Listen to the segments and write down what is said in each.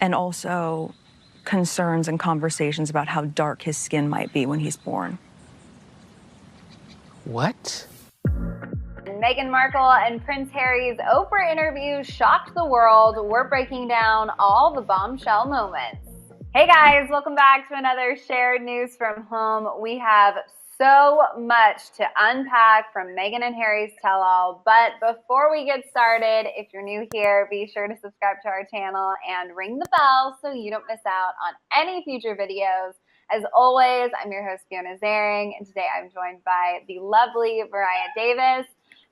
and also concerns and conversations about how dark his skin might be when he's born. What? Meghan Markle and Prince Harry's Oprah interview shocked the world. We're breaking down all the bombshell moments. Hey guys, welcome back to another Shared News from Home. We have so much to unpack from Meghan and Harry's tell-all, but before we get started, if you're new here, be sure to subscribe to our channel and ring the bell so you don't miss out on any future videos. As always, I'm your host, Fiona Zaring, and today I'm joined by the lovely Mariah Davis.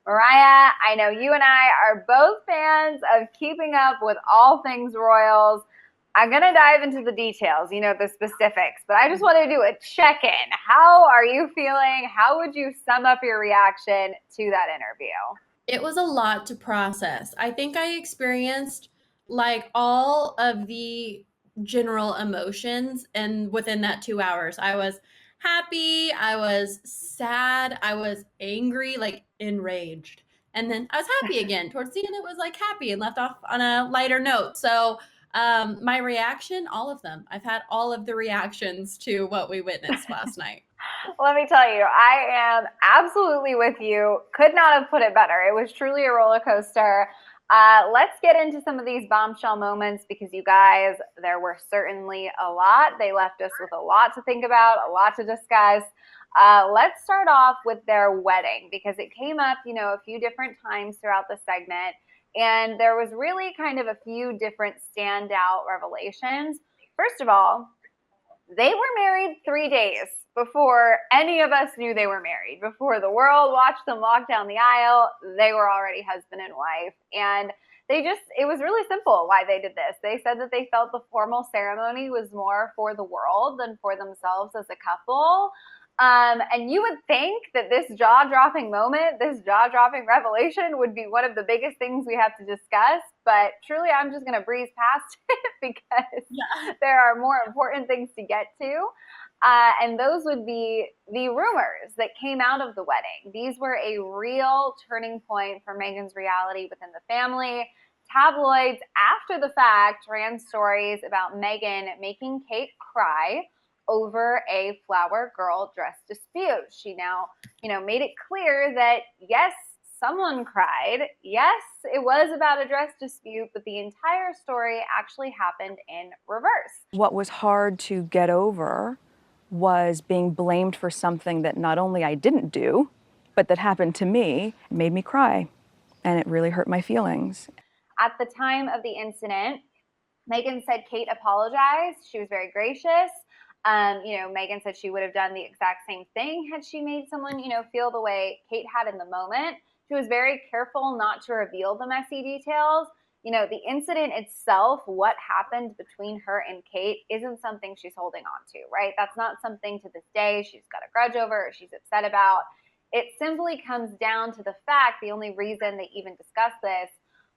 Mariah, I know you and I are both fans of keeping up with all things royals. I'm going to dive into the details, the specifics, but I just want to do a check-in. How are you feeling? How would you sum up your reaction to that interview? It was a lot to process. I think I experienced like all of the general emotions, and within that 2 hours, I was happy, I was sad, I was angry, like enraged. And then I was happy again. Towards the end, it was like happy and left off on a lighter note. So my reaction, all of them. I've had all of the reactions to what we witnessed last night. Let me tell you, I am absolutely with you. Could not have put it better. It was truly a roller coaster. Let's get into some of these bombshell moments because you guys, there were certainly a lot. They left us with a lot to think about, a lot to discuss. Let's start off with their wedding because it came up, a few different times throughout the segment. And there was really kind of a few different standout revelations. First of all, they were married 3 days before any of us knew they were married. Before the world watched them walk down the aisle, they were already husband and wife. And it was really simple why they did this. They said that they felt the formal ceremony was more for the world than for themselves as a couple. And you would think that this jaw-dropping moment, this jaw-dropping revelation would be one of the biggest things we have to discuss, but truly I'm just going to breeze past it because there are more important things to get to. And those would be the rumors that came out of the wedding. These were a real turning point for Meghan's reality within the family. Tabloids, after the fact, ran stories about Meghan making Kate cry over a flower girl dress dispute. She now, made it clear that yes, someone cried. Yes, it was about a dress dispute, but the entire story actually happened in reverse. What was hard to get over was being blamed for something that not only I didn't do, but that happened to me. It made me cry, and it really hurt my feelings. At the time of the incident, Meghan said Kate apologized. She was very gracious. Meghan said she would have done the exact same thing had she made someone, feel the way Kate had in the moment. She was very careful not to reveal the messy details. The incident itself, what happened between her and Kate, isn't something she's holding on to, right? That's not something to this day she's got a grudge over or she's upset about. It simply comes down to the fact, the only reason they even discussed this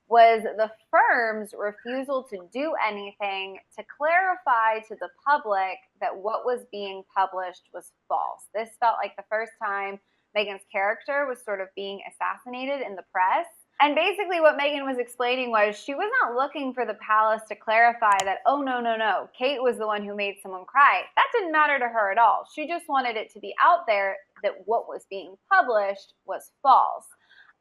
was the firm's refusal to do anything to clarify to the public that what was being published was false. This felt like the first time Meghan's character was sort of being assassinated in the press. And basically what Meghan was explaining was she was not looking for the palace to clarify that, oh, no, Kate was the one who made someone cry. That didn't matter to her at all. She just wanted it to be out there that what was being published was false.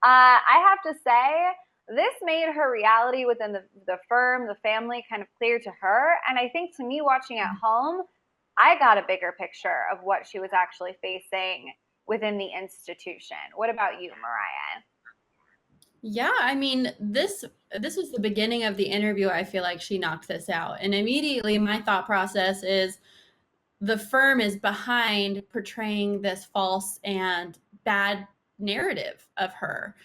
I have to say, this made her reality within the firm, the family, kind of clear to her. And I think to me, watching at home, I got a bigger picture of what she was actually facing within the institution. What about you, Mariah? Yeah, I mean, this was the beginning of the interview. I feel like she knocked this out. And immediately my thought process is the firm is behind portraying this false and bad narrative of her.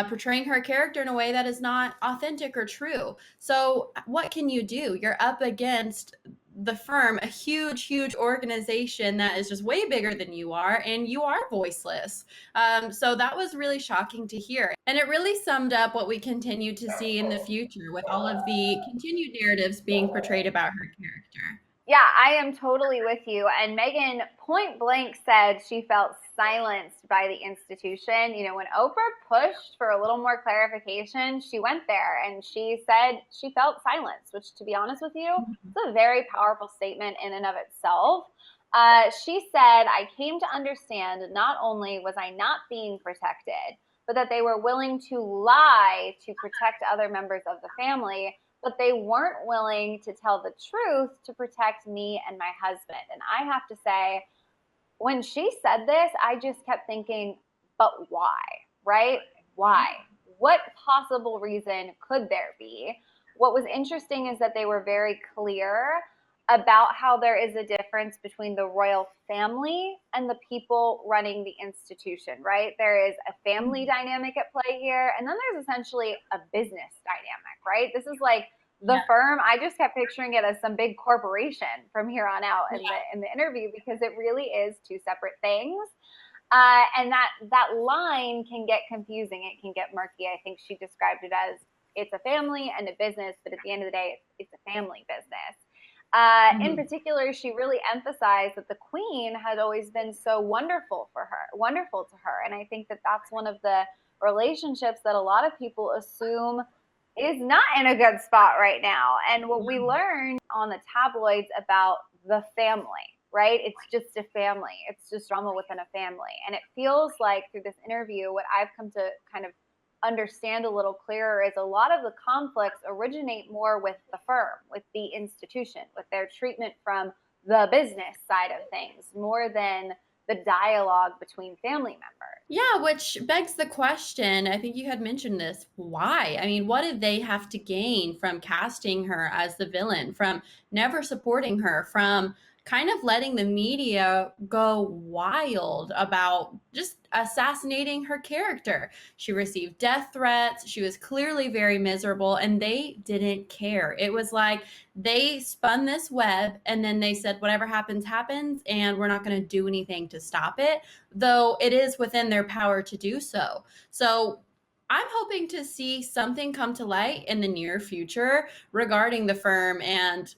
Portraying her character in a way that is not authentic or true. So what can you do? You're up against the firm, a huge organization that is just way bigger than you are, and you are voiceless. So that was really shocking to hear. And it really summed up what we continue to see in the future with all of the continued narratives being portrayed about her character. Yeah, I am totally with you. And Meghan point blank said she felt silenced by the institution. You know, when Oprah pushed for a little more clarification, she went there and she said she felt silenced, which, to be honest with you, is a very powerful statement in and of itself. She said, I came to understand not only was I not being protected, but that they were willing to lie to protect other members of the family, but they weren't willing to tell the truth to protect me and my husband. And I have to say, when she said this, I just kept thinking, but why? Right? Why? What possible reason could there be? What was interesting is that they were very clear about how there is a difference between the royal family and the people running the institution, right? There is a family dynamic at play here, and then there's essentially a business dynamic, right? This is like the firm. I just kept picturing it as some big corporation from here on out in the interview, because it really is two separate things. And that line can get confusing. It can get murky. I think she described it as it's a family and a business, but at the end of the day, it's a family business. In particular, she really emphasized that the Queen had always been so wonderful to her. And I think that that's one of the relationships that a lot of people assume is not in a good spot right now. And what we learned on the tabloids about the family, right? It's just a family. It's just drama within a family. And it feels like through this interview, what I've come to kind of understand a little clearer is a lot of the conflicts originate more with the firm, with the institution, with their treatment from the business side of things, more than the dialogue between family members. Yeah, which begs the question. I think you had mentioned this. Why? I mean, what did they have to gain from casting her as the villain, from never supporting her, from kind of letting the media go wild about just assassinating her character? She received death threats. She was clearly very miserable, and they didn't care. It was like they spun this web and then they said, whatever happens, happens, and we're not going to do anything to stop it, though it is within their power to do so. So I'm hoping to see something come to light in the near future regarding the firm and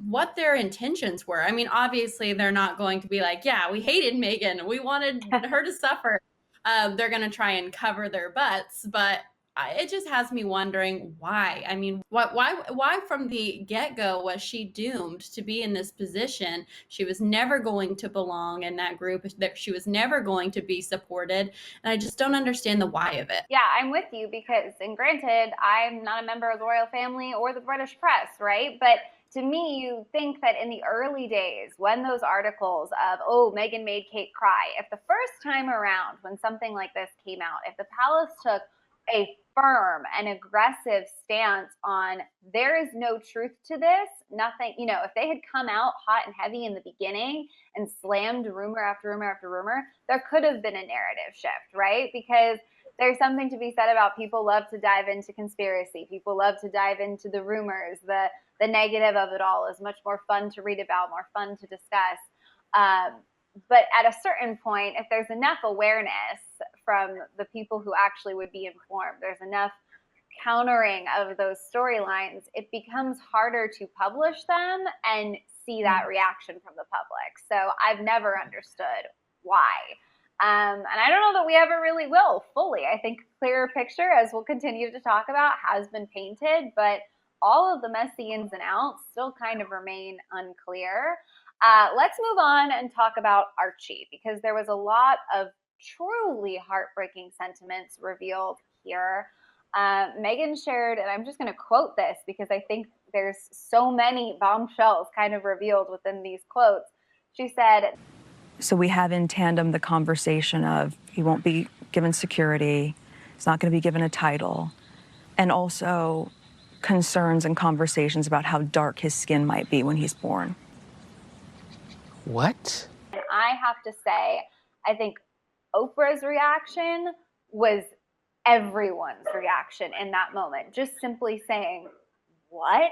what their intentions were. I mean, obviously, they're not going to be like, yeah, we hated Meghan, we wanted her to suffer. They're going to try and cover their butts, but it just has me wondering why. I mean, why from the get-go was she doomed to be in this position? She was never going to belong in that group. That she was never going to be supported, and I just don't understand the why of it. Yeah, I'm with you because, and granted, I'm not a member of the royal family or the British press, right? But to me, you think that in the early days, when those articles of, oh, Meghan made Kate cry, if the first time around when something like this came out, if the palace took a firm and aggressive stance on there is no truth to this, nothing, you know, if they had come out hot and heavy in the beginning and slammed rumor after rumor after rumor, there could have been a narrative shift, right? Because there's something to be said about people love to dive into conspiracy. People love to dive into the rumors. The negative of it all is much more fun to read about, more fun to discuss. But at a certain point, if there's enough awareness from the people who actually would be informed, there's enough countering of those storylines, it becomes harder to publish them and see that reaction from the public. So I've never understood why. And I don't know that we ever really will fully. I think a clearer picture, as we'll continue to talk about, has been painted, but all of the messy ins and outs still kind of remain unclear. Let's move on and talk about Archie, because there was a lot of truly heartbreaking sentiments revealed here. Meghan shared, and I'm just going to quote this because I think there's so many bombshells kind of revealed within these quotes. She said, So we have in tandem the conversation of he won't be given security, he's not going to be given a title, and also concerns and conversations about how dark his skin might be when he's born. What? and I have to say, I think Oprah's reaction was everyone's reaction in that moment. Just simply saying, what?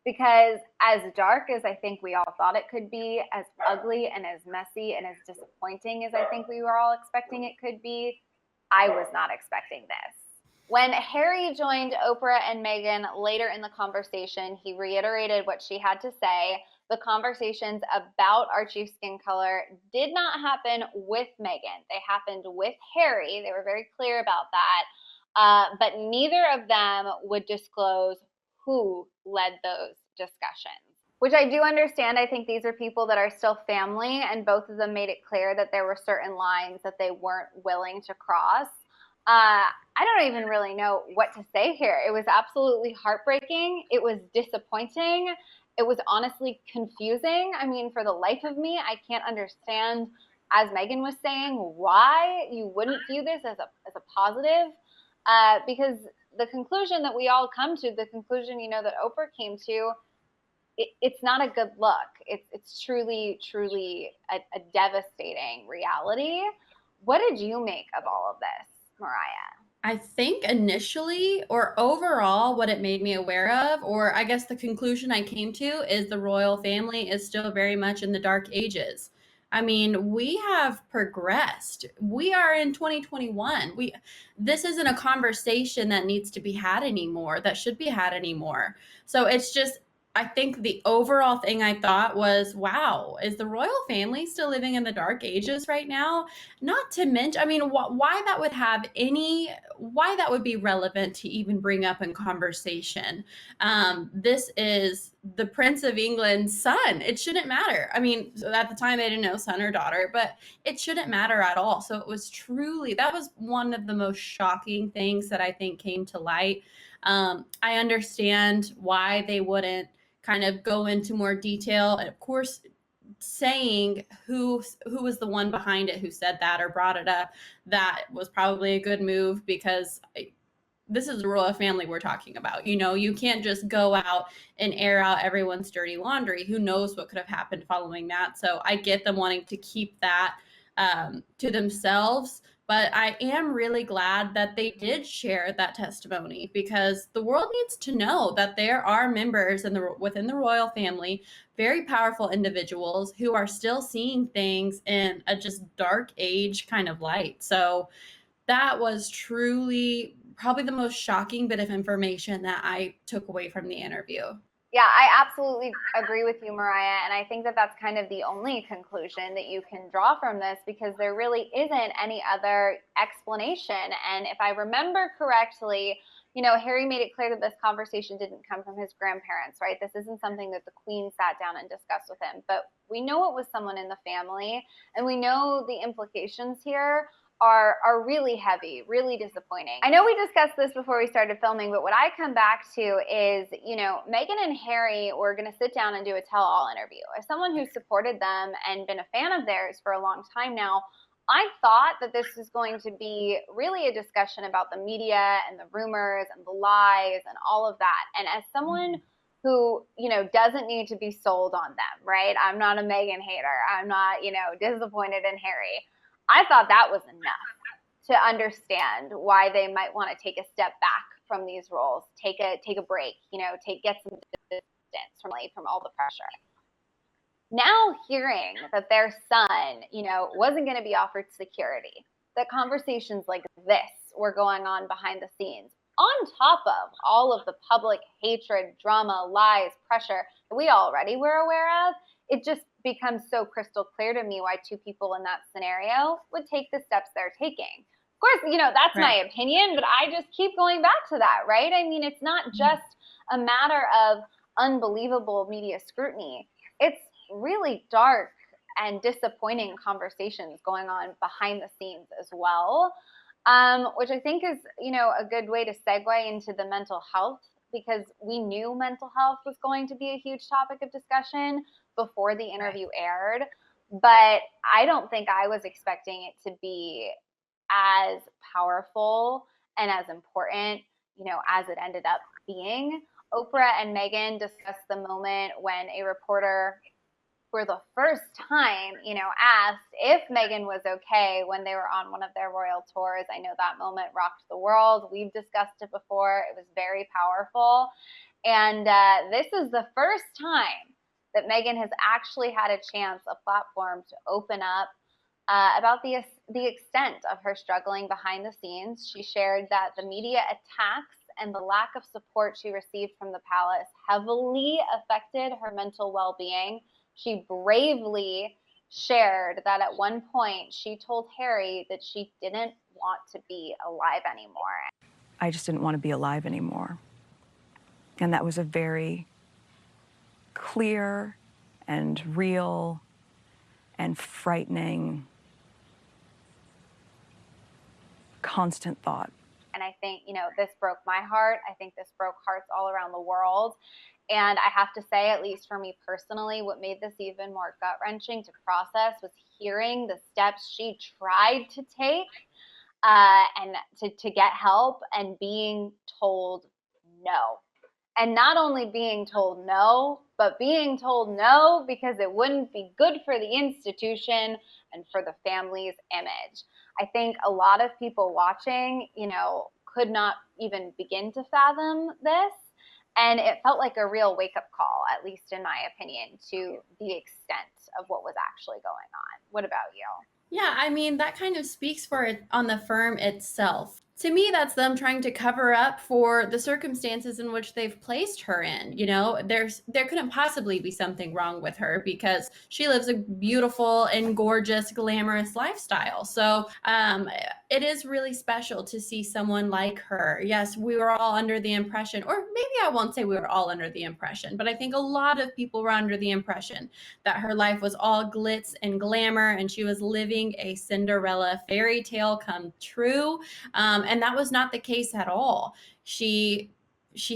Because as dark as I think we all thought it could be, as ugly and as messy and as disappointing as I think we were all expecting it could be, I was not expecting this. When Harry joined Oprah and Meghan later in the conversation, he reiterated what she had to say, the conversations about our chief skin color did not happen with Meghan. They happened with Harry. They were very clear about that. But neither of them would disclose who led those discussions, which I do understand. I think these are people that are still family, and both of them made it clear that there were certain lines that they weren't willing to cross. I don't even really know what to say here. It was absolutely heartbreaking. It was disappointing. It was honestly confusing. I mean, for the life of me, I can't understand, as Meghan was saying, why you wouldn't view this as a positive. Because the conclusion that we all come to, the conclusion, that Oprah came to, it's not a good look. It's truly, truly a devastating reality. What did you make of all of this, Mariah? I think initially or overall, what it made me aware of, or I guess the conclusion I came to, is the royal family is still very much in the dark ages. I mean, we have progressed. We are in 2021. This isn't a conversation that needs to be had anymore, that should be had anymore. So it's just, I think the overall thing I thought was, wow, is the royal family still living in the dark ages right now? Not to mention, I mean, why that would have why that would be relevant to even bring up in conversation. This is the Prince of England's son. It shouldn't matter. I mean, so at the time they didn't know son or daughter, but it shouldn't matter at all. So it was truly, that was one of the most shocking things that I think came to light. I understand why they wouldn't kind of go into more detail. And of course, saying who was the one behind it, who said that or brought it up, that was probably a good move, because this is the royal family we're talking about. You can't just go out and air out everyone's dirty laundry. Who knows what could have happened following that? So I get them wanting to keep that to themselves. But I am really glad that they did share that testimony, because the world needs to know that there are members within the royal family, very powerful individuals, who are still seeing things in a just dark age kind of light. So that was truly probably the most shocking bit of information that I took away from the interview. Yeah, I absolutely agree with you, Mariah. And I think that that's kind of the only conclusion that you can draw from this, because there really isn't any other explanation. And if I remember correctly, Harry made it clear that this conversation didn't come from his grandparents, right? This isn't something that the Queen sat down and discussed with him. But we know it was someone in the family, and we know the implications here are really heavy, really disappointing. I know we discussed this before we started filming, but what I come back to is, Meghan and Harry were going to sit down and do a tell-all interview. As someone who supported them and been a fan of theirs for a long time now, I thought that this was going to be really a discussion about the media and the rumors and the lies and all of that. And as someone who, doesn't need to be sold on them, right? I'm not a Meghan hater. I'm not, disappointed in Harry. I thought that was enough to understand why they might want to take a step back from these roles, take a break, get some distance from all the pressure. Now hearing that their son, wasn't going to be offered security, that conversations like this were going on behind the scenes, on top of all of the public hatred, drama, lies, pressure that we already were aware of, it just becomes so crystal clear to me why two people in that scenario would take the steps they're taking. Of course, that's right. My opinion, but I just keep going back to that, right? I mean, it's not just a matter of unbelievable media scrutiny. It's really dark and disappointing conversations going on behind the scenes as well, which I think is, a good way to segue into the mental health, because we knew mental health was going to be a huge topic of discussion before the interview aired, but I don't think I was expecting it to be as powerful and as important, as it ended up being. Oprah and Meghan discussed the moment when a reporter, for the first time, asked if Meghan was okay when they were on one of their royal tours. I know that moment rocked the world. We've discussed it before. It was very powerful. And this is the first time that Meghan has actually had a chance, a platform to open up about the extent of her struggling behind the scenes. She shared that the media attacks and the lack of support she received from the palace heavily affected her mental well-being. She bravely shared that at one point she told Harry that she didn't want to be alive anymore. I just didn't want to be alive anymore. And that was a very clear and real and frightening, constant thought. And I think, this broke my heart. I think this broke hearts all around the world. And I have to say, at least for me personally, what made this even more gut-wrenching to process was hearing the steps she tried to take and to get help, and being told no. And not only being told no, but being told no because it wouldn't be good for the institution and for the family's image. I think a lot of people watching, could not even begin to fathom this. And it felt like a real wake-up call, at least in my opinion, to the extent of what was actually going on. What about you? Yeah, I mean, that kind of speaks for it on the firm itself. To me, that's them trying to cover up for the circumstances in which they've placed her in. There couldn't possibly be something wrong with her because she lives a beautiful and gorgeous, glamorous lifestyle. So it is really special to see someone like her. Yes, we were all under the impression, or maybe I won't say we were all under the impression, but I think a lot of people were under the impression that her life was all glitz and glamour and she was living a Cinderella fairy tale come true. And that was not the case at all. She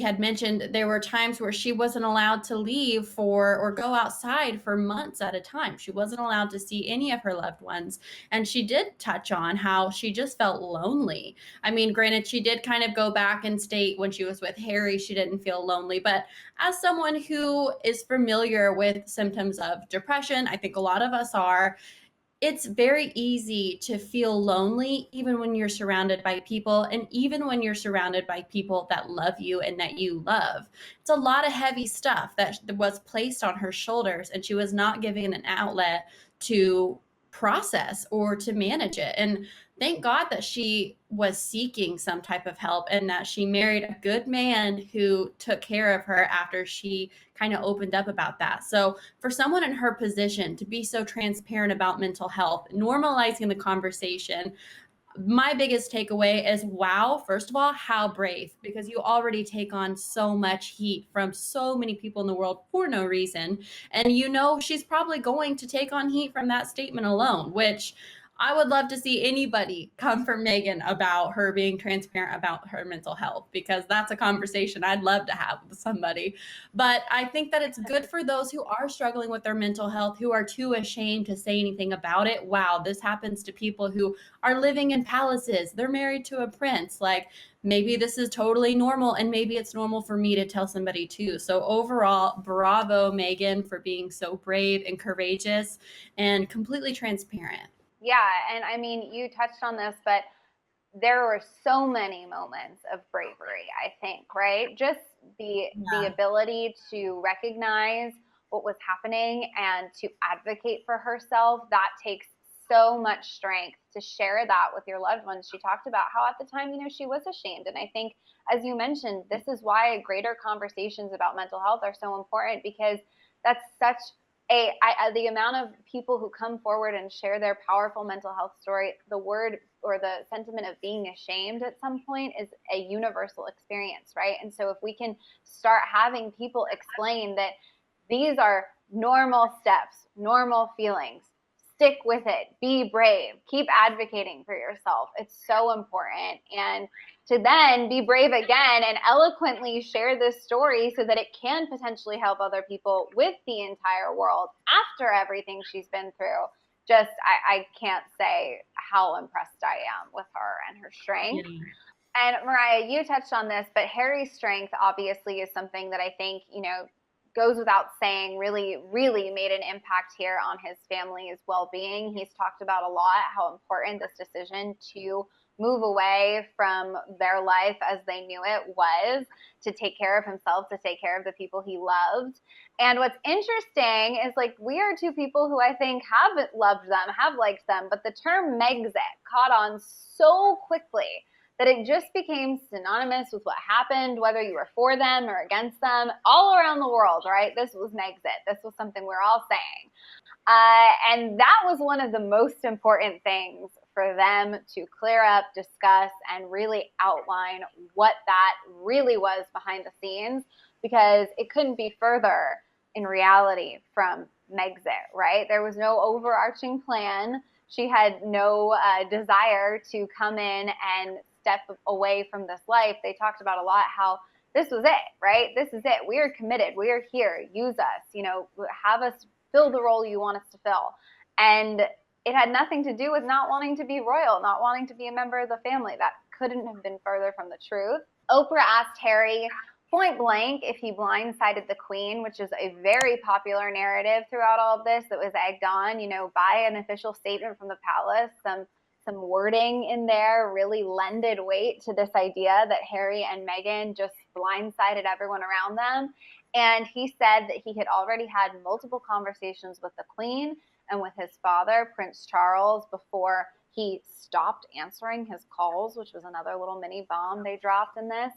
had mentioned there were times where she wasn't allowed to leave or go outside for months at a time. She wasn't allowed to see any of her loved ones. And she did touch on how she just felt lonely. I mean, granted, she did kind of go back and state when she was with Harry, she didn't feel lonely. But as someone who is familiar with symptoms of depression, I think a lot of us are, it's very easy to feel lonely even when you're surrounded by people, and even when you're surrounded by people that love you and that you love. It's a lot of heavy stuff that was placed on her shoulders, and she was not given an outlet to process or to manage it. And thank God that she was seeking some type of help and that she married a good man who took care of her after she kind of opened up about that. So for someone in her position to be so transparent about mental health, normalizing the conversation, my biggest takeaway is, wow, first of all, how brave, because you already take on so much heat from so many people in the world for no reason. And she's probably going to take on heat from that statement alone, which I would love to see anybody come from Meghan about her being transparent about her mental health, because that's a conversation I'd love to have with somebody. But I think that it's good for those who are struggling with their mental health, who are too ashamed to say anything about it. Wow, this happens to people who are living in palaces. They're married to a prince. Like, maybe this is totally normal, and maybe it's normal for me to tell somebody too. So overall, bravo, Meghan, for being so brave and courageous and completely transparent. Yeah, and I mean, you touched on this, but there were so many moments of bravery, I think, right? Just the ability to recognize what was happening and to advocate for herself, that takes so much strength to share that with your loved ones. She talked about how at the time, she was ashamed. And I think, as you mentioned, this is why greater conversations about mental health are so important, because that's such the amount of people who come forward and share their powerful mental health story, the word or the sentiment of being ashamed at some point is a universal experience, right? And so if we can start having people explain that these are normal steps, normal feelings, stick with it, be brave, keep advocating for yourself. It's so important. And to then be brave again and eloquently share this story so that it can potentially help other people with the entire world after everything she's been through. Just, I can't say how impressed I am with her and her strength. Yeah. And Mariah, you touched on this, but Harry's strength obviously is something that I think, goes without saying, really, really made an impact here on his family's well-being. He's talked about a lot how important this decision to move away from their life as they knew it was, to take care of himself, to take care of the people he loved. And what's interesting is, we are two people who I think have loved them, have liked them, but the term Megxit caught on so quickly that it just became synonymous with what happened, whether you were for them or against them, all around the world, right? This was Megxit. This was something we're all saying. And that was one of the most important things for them to clear up, discuss, and really outline what that really was behind the scenes, because it couldn't be further in reality from Megxit, right? There was no overarching plan. She had no desire to come in and step away from this life. They talked about a lot how this was it, right? This is it. We are committed. We are here. Use us, have us fill the role you want us to fill. And it had nothing to do with not wanting to be royal, not wanting to be a member of the family. That couldn't have been further from the truth. Oprah asked Harry point blank if he blindsided the queen, which is a very popular narrative throughout all of this that was egged on, by an official statement from the palace. Some wording in there really lended weight to this idea that Harry and Meghan just blindsided everyone around them. And he said that he had already had multiple conversations with the Queen and with his father, Prince Charles, before he stopped answering his calls, which was another little mini bomb they dropped in this.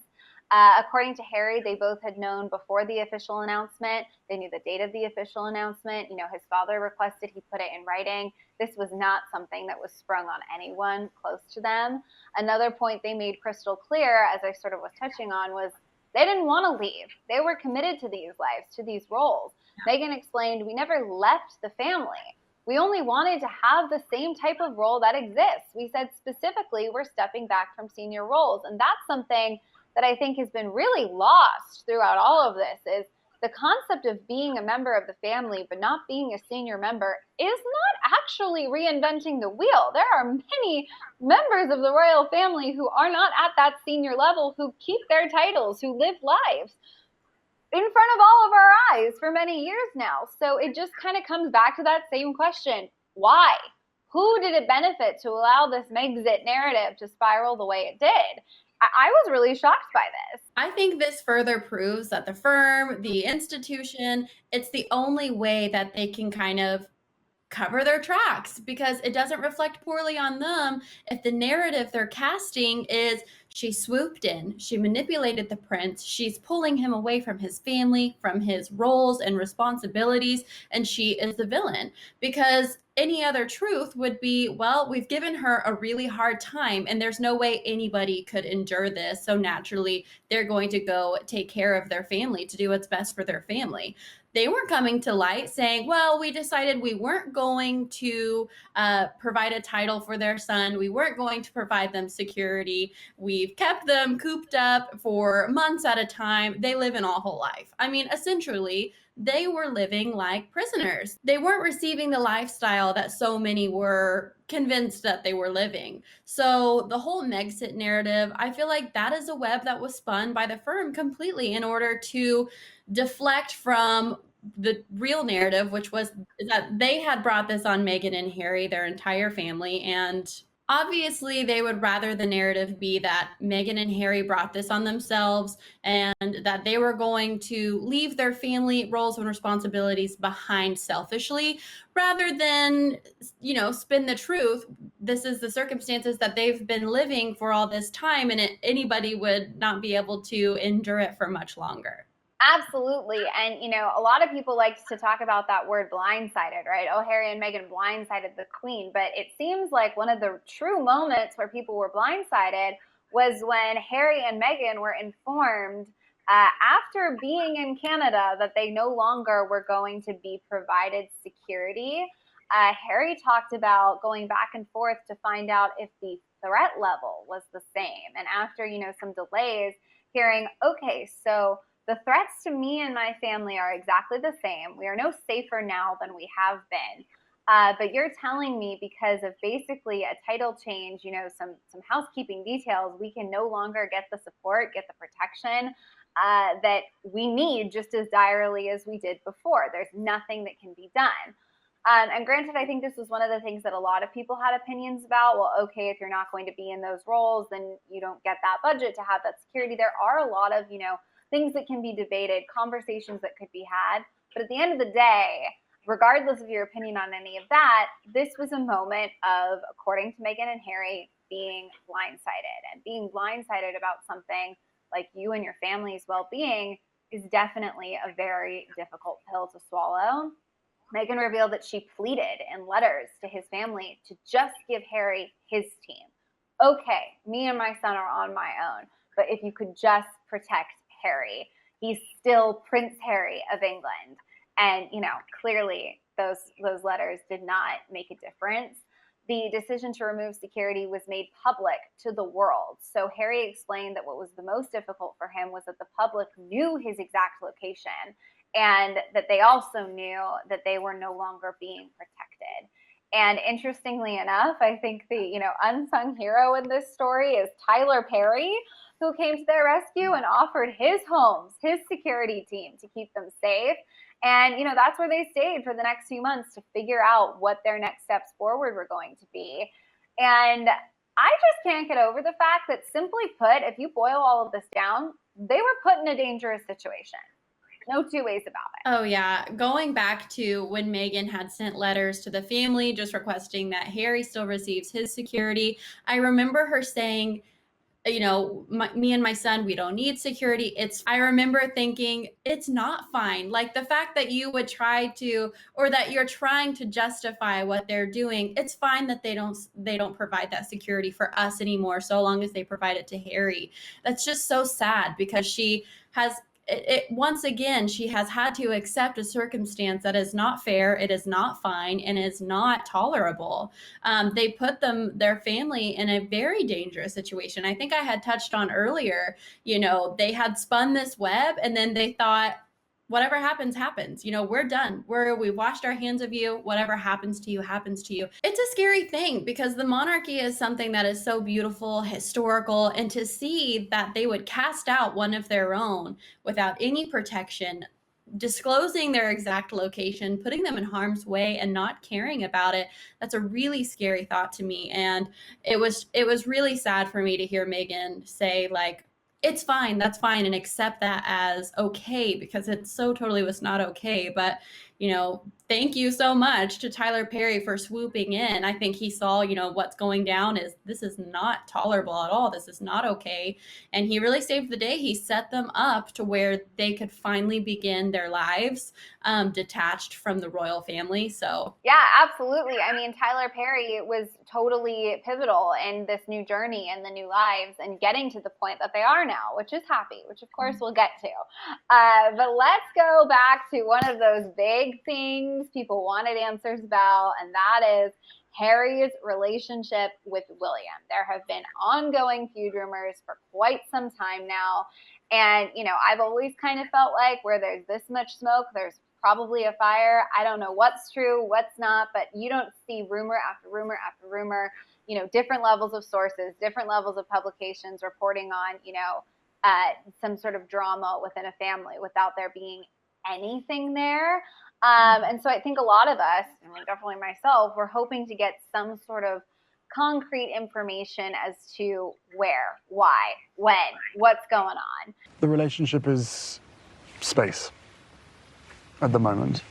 According to Harry, they both had known before the official announcement. They knew the date of the official announcement. His father requested he put it in writing. This was not something that was sprung on anyone close to them. Another point they made crystal clear, as I sort of was touching on, was they didn't want to leave. They were committed to these lives, to these roles. Meghan explained, we never left the family. We only wanted to have the same type of role that exists. We said specifically we're stepping back from senior roles. And that's something that I think has been really lost throughout all of this, is the concept of being a member of the family but not being a senior member is not actually reinventing the wheel. There are many members of the royal family who are not at that senior level, who keep their titles, who live lives in front of all of our eyes for many years now. So it just kind of comes back to that same question. Why? Who did it benefit to allow this Megxit narrative to spiral the way it did? I was really shocked by this. I think this further proves that the firm, the institution, it's the only way that they can kind of cover their tracks, because it doesn't reflect poorly on them if the narrative they're casting is she swooped in, she manipulated the prince, she's pulling him away from his family, from his roles and responsibilities, and she is the villain. Because any other truth would be, well, we've given her a really hard time and there's no way anybody could endure this, so naturally they're going to go take care of their family to do what's best for their family. They weren't coming to light saying, well, we decided we weren't going to provide a title for their son. We weren't going to provide them security. We've kept them cooped up for months at a time. They live an awful life. I mean, essentially, they were living like prisoners. They weren't receiving the lifestyle that so many were convinced that they were living. So the whole Megxit narrative, I feel like that is a web that was spun by the firm completely in order to deflect from the real narrative, which was that they had brought this on Meghan and Harry, their entire family. And obviously they would rather the narrative be that Meghan and Harry brought this on themselves and that they were going to leave their family roles and responsibilities behind selfishly, rather than, spin the truth. This is the circumstances that they've been living for all this time, and anybody would not be able to endure it for much longer. Absolutely. And, a lot of people like to talk about that word blindsided, right? Oh, Harry and Meghan blindsided the queen. But it seems like one of the true moments where people were blindsided was when Harry and Meghan were informed after being in Canada that they no longer were going to be provided security. Harry talked about going back and forth to find out if the threat level was the same. And after, some delays, hearing, okay, so the threats to me and my family are exactly the same. We are no safer now than we have been. But you're telling me because of basically a title change, some housekeeping details, we can no longer get the support, get the protection that we need just as direly as we did before. There's nothing that can be done. And granted, I think this was one of the things that a lot of people had opinions about. Well, okay, if you're not going to be in those roles, then you don't get that budget to have that security. There are a lot of, things that can be debated, conversations that could be had. But at the end of the day, regardless of your opinion on any of that, this was a moment of, according to Meghan and Harry, being blindsided. And being blindsided about something like you and your family's well-being is definitely a very difficult pill to swallow. Meghan revealed that she pleaded in letters to his family to just give Harry his team. Okay, me and my son are on my own, but if you could just protect Harry. He's still Prince Harry of England. And, clearly those letters did not make a difference. The decision to remove security was made public to the world. So Harry explained that what was the most difficult for him was that the public knew his exact location and that they also knew that they were no longer being protected. And interestingly enough, I think the unsung hero in this story is Tyler Perry, who came to their rescue and offered his homes, his security team to keep them safe. And, that's where they stayed for the next few months to figure out what their next steps forward were going to be. And I just can't get over the fact that, simply put, if you boil all of this down, they were put in a dangerous situation. No two ways about it. Oh, yeah. Going back to when Meghan had sent letters to the family just requesting that Harry still receives his security, I remember her saying, me and my son, we don't need security. I remember thinking, it's not fine. Like, the fact that you would try to, or that you're trying to justify what they're doing, it's fine that they don't provide that security for us anymore, so long as they provide it to Harry. That's just so sad, because she has once again, she has had to accept a circumstance that is not fair, it is not fine, and is not tolerable. They put their family in a very dangerous situation. I think I had touched on earlier, they had spun this web, and then they thought, whatever happens, happens. We're done. We washed our hands of you. Whatever happens to you, happens to you. It's a scary thing, because the monarchy is something that is so beautiful, historical, and to see that they would cast out one of their own without any protection, disclosing their exact location, putting them in harm's way, and not caring about it, that's a really scary thought to me. And it was really sad for me to hear Meghan say, like, it's fine, that's fine, and accept that as okay, because it so totally was not okay. But thank you so much to Tyler Perry for swooping in. I think he saw, what's going down this is not tolerable at all. This is not okay. And he really saved the day. He set them up to where they could finally begin their lives detached from the royal family. So yeah, absolutely. I mean, Tyler Perry was totally pivotal in this new journey and the new lives and getting to the point that they are now, which is happy, which of course we'll get to. But let's go back to one of those big things people wanted answers about, and that is Harry's relationship with William. There have been ongoing feud rumors for quite some time now. And, I've always kind of felt like where there's this much smoke, there's probably a fire. I don't know what's true, what's not, but you don't see rumor after rumor after rumor, different levels of sources, different levels of publications reporting on, some sort of drama within a family without there being anything there. And so I think a lot of us, and definitely myself, we're hoping to get some sort of concrete information as to where, why, when, what's going on. The relationship is space at the moment.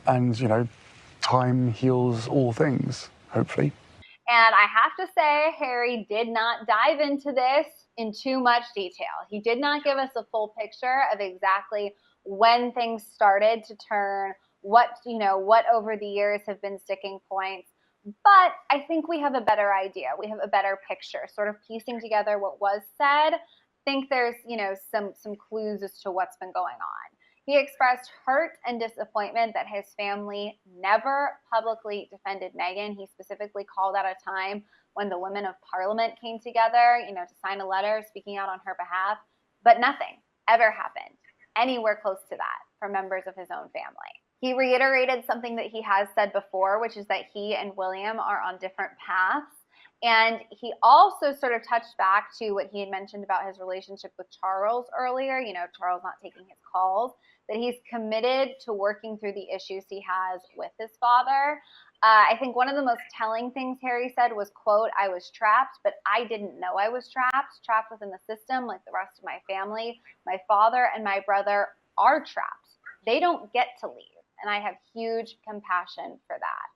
And, time heals all things, hopefully. And I have to say, Harry did not dive into this in too much detail. He did not give us a full picture of exactly when things started to turn, what over the years have been sticking points. But I think we have a better idea. We have a better picture, sort of piecing together what was said. I think there's, some clues as to what's been going on. He expressed hurt and disappointment that his family never publicly defended Meghan. He specifically called out a time when the women of Parliament came together, to sign a letter speaking out on her behalf. But nothing ever happened anywhere close to that from members of his own family. He reiterated something that he has said before, which is that he and William are on different paths. And he also sort of touched back to what he had mentioned about his relationship with Charles earlier, Charles not taking his calls, that he's committed to working through the issues he has with his father. I think one of the most telling things Harry said was, quote, "I was trapped, but I didn't know I was trapped within the system like the rest of my family. My father and my brother are trapped. They don't get to leave. And I have huge compassion for that."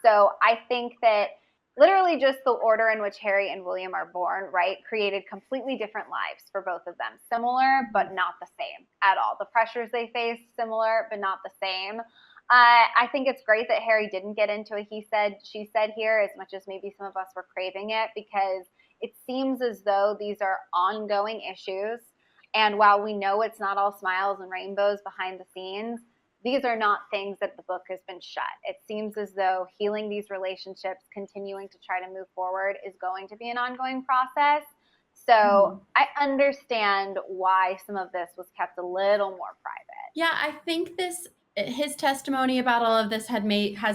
So I think that literally just the order in which Harry and William are born, right, created completely different lives for both of them. Similar, but not the same at all. The pressures they faced, similar, but not the same. I think it's great that Harry didn't get into a he said, she said here as much as maybe some of us were craving it, because it seems as though these are ongoing issues. And while we know it's not all smiles and rainbows behind the scenes, these are not things that the book has been shut. It seems as though healing these relationships, continuing to try to move forward, is going to be an ongoing process. So I understand why some of this was kept a little more private. Yeah, I think his testimony about all of this has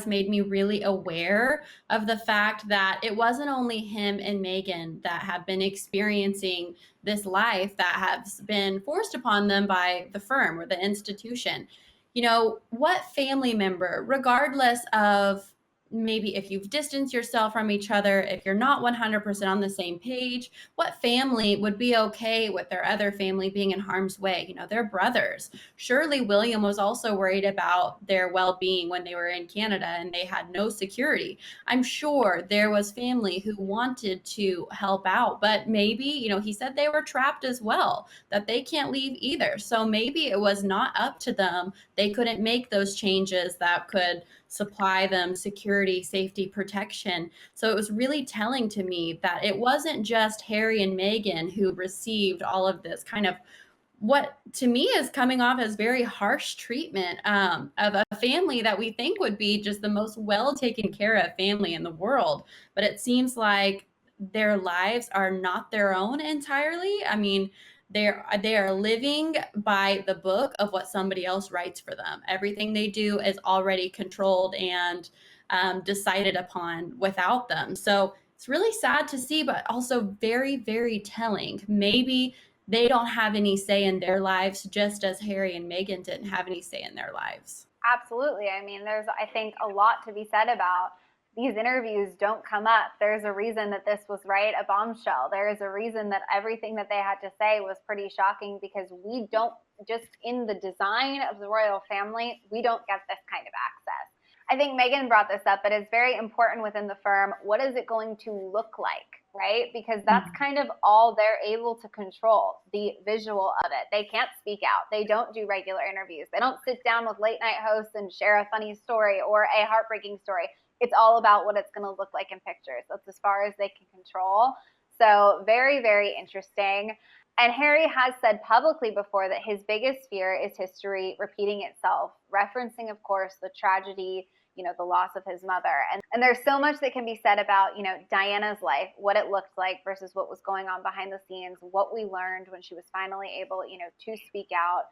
made me really aware of the fact that it wasn't only him and Meghan that have been experiencing this life that has been forced upon them by the firm or the institution. You know, what family member, regardless of maybe if you've distanced yourself from each other, if you're not 100% on the same page, what family would be okay with their other family being in harm's way? You know, they're brothers. Surely William was also worried about their well-being when they were in Canada and they had no security. I'm sure there was family who wanted to help out, but maybe, you know, he said they were trapped as well, that they can't leave either. So maybe it was not up to them. They couldn't make those changes that could supply them security, safety, protection. So it was really telling to me that it wasn't just Harry and Meghan who received all of this kind of what to me is coming off as very harsh treatment of a family that we think would be just the most well taken care of family in the world. But it seems like their lives are not their own entirely. I mean, they are living by the book of what somebody else writes for them. Everything they do is already controlled and decided upon without them. So it's really sad to see, but also very, very telling. Maybe they don't have any say in their lives, just as Harry and Meghan didn't have any say in their lives. Absolutely. I mean, there's, I think, a lot to be said about these interviews don't come up. There's a reason that this was, right, a bombshell. There is a reason that everything that they had to say was pretty shocking, because we don't, just in the design of the royal family, we don't get this kind of access. I think Meghan brought this up, but it's very important within the firm. What is it going to look like, right? Because that's kind of all they're able to control, the visual of it. They can't speak out. They don't do regular interviews. They don't sit down with late night hosts and share a funny story or a heartbreaking story. It's all about what it's going to look like in pictures. That's as far as they can control. So very, very interesting. And Harry has said publicly before that his biggest fear is history repeating itself, referencing, of course, the tragedy, you know, the loss of his mother. And there's so much that can be said about, you know, Diana's life, what it looked like versus what was going on behind the scenes, what we learned when she was finally able, you know, to speak out.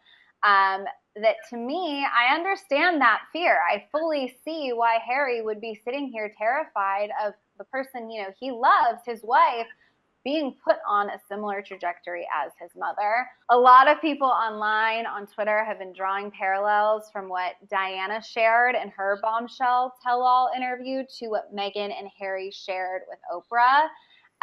That to me, I understand that fear. I fully see why Harry would be sitting here terrified of the person, you know, he loves, his wife, being put on a similar trajectory as his mother. A lot of people online on Twitter have been drawing parallels from what Diana shared in her bombshell tell-all interview to what Meghan and Harry shared with Oprah.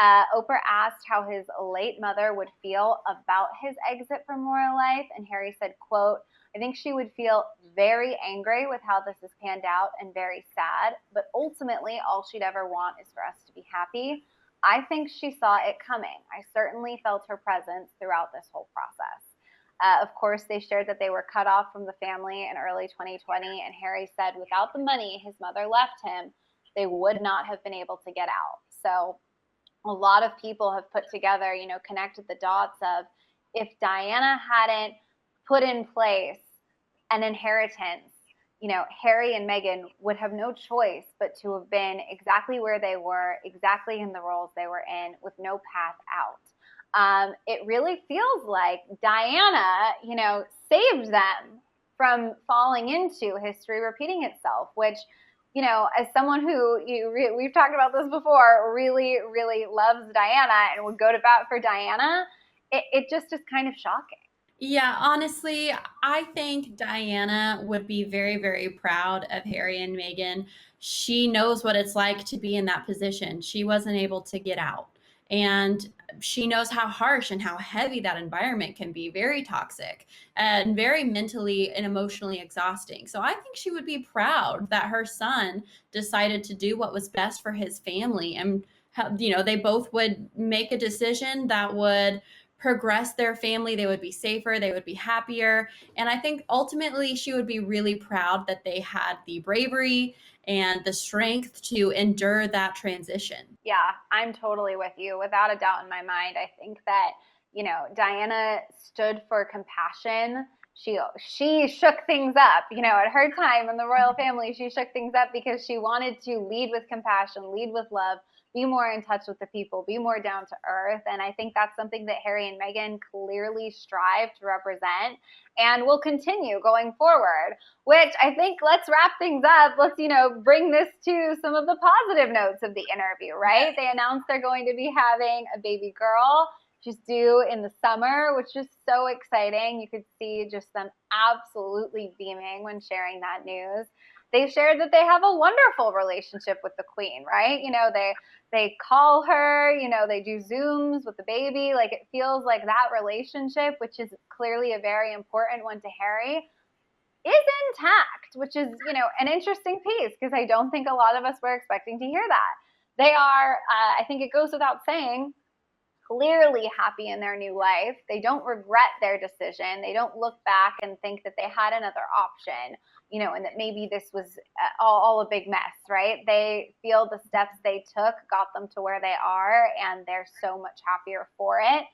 Oprah asked how his late mother would feel about his exit from royal life, and Harry said, quote, "I think she would feel very angry with how this has panned out and very sad, but ultimately all she'd ever want is for us to be happy. I think she saw it coming. I certainly felt her presence throughout this whole process." Of course, they shared that they were cut off from the family in early 2020, and Harry said without the money his mother left him, they would not have been able to get out. So a lot of people have put together, you know, connected the dots of if Diana hadn't put in place an inheritance, you know, Harry and Meghan would have no choice but to have been exactly where they were, exactly in the roles they were in, with no path out. It really feels like Diana, you know, saved them from falling into history repeating itself, which, you know, as someone who, we've talked about this before, really, really loves Diana and would go to bat for Diana, it just is kind of shocking. Yeah, honestly, I think Diana would be very, very proud of Harry and Meghan. She knows what it's like to be in that position. She wasn't able to get out. And she knows how harsh and how heavy that environment can be, very toxic and very mentally and emotionally exhausting. So I think she would be proud that her son decided to do what was best for his family, and they both would make a decision that would progress their family. They would be safer, they would be happier. And I think ultimately she would be really proud that they had the bravery and the strength to endure that transition. Yeah, I'm totally with you. Without a doubt in my mind, I think that, Diana stood for compassion. She shook things up, at her time in the royal family, she shook things up because she wanted to lead with compassion, lead with love, be more in touch with the people, be more down to earth. And I think that's something that Harry and Meghan clearly strive to represent and will continue going forward, which I think, let's wrap things up. Let's, bring this to some of the positive notes of the interview, right? They announced they're going to be having a baby girl. She's due in the summer, which is so exciting. You could see just them absolutely beaming when sharing that news. They shared that they have a wonderful relationship with the Queen, right? They call her, they do Zooms with the baby. Like, it feels like that relationship, which is clearly a very important one to Harry, is intact, which is, an interesting piece, because I don't think a lot of us were expecting to hear that. They are, I think it goes without saying, clearly happy in their new life. They don't regret their decision. They don't look back and think that they had another option, and that maybe this was all a big mess, right? They feel the steps they took got them to where they are, and they're so much happier for it.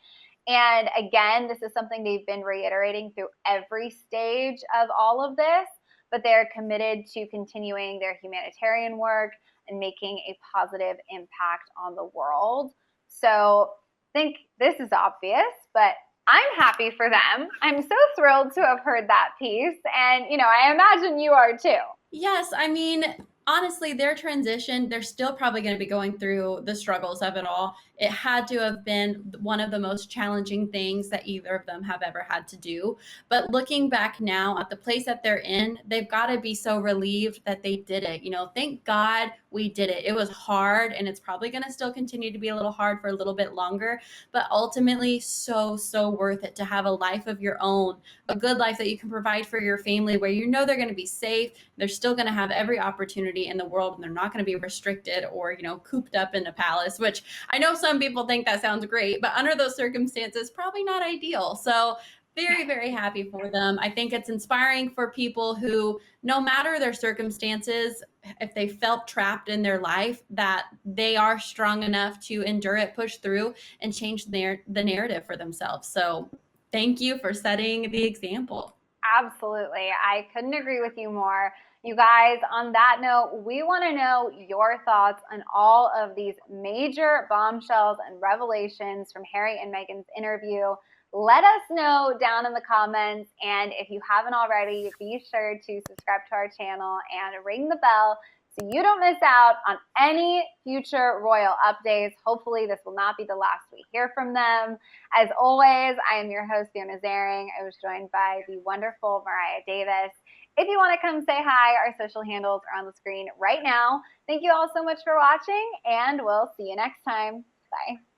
And again, this is something they've been reiterating through every stage of all of this, but they're committed to continuing their humanitarian work and making a positive impact on the world. So I think this is obvious, but I'm happy for them. I'm so thrilled to have heard that piece. And, I imagine you are too. Yes, I mean, honestly, their transition, they're still probably going to be going through the struggles of it all. It had to have been one of the most challenging things that either of them have ever had to do. But looking back now at the place that they're in, they've got to be so relieved that they did it. Thank God we did it. It was hard, and it's probably going to still continue to be a little hard for a little bit longer, but ultimately so, so worth it to have a life of your own, a good life that you can provide for your family, where they're going to be safe. They're still going to have every opportunity in the world, and they're not going to be restricted or, cooped up in a palace, which I know some people think that sounds great, but under those circumstances, probably not ideal. So very, very happy for them. I think it's inspiring for people who, no matter their circumstances, if they felt trapped in their life, that they are strong enough to endure it, push through, and change the narrative for themselves. So thank you for setting the example. Absolutely. I couldn't agree with you more. You guys, on that note, we want to know your thoughts on all of these major bombshells and revelations from Harry and Meghan's interview. Let us know down in the comments. And if you haven't already, be sure to subscribe to our channel and ring the bell so you don't miss out on any future royal updates. Hopefully this will not be the last we hear from them. As always, I am your host, Fiona Zaring. I was joined by the wonderful Mariah Davis. If you want to come say hi, our social handles are on the screen right now. Thank you all so much for watching, and we'll see you next time. Bye.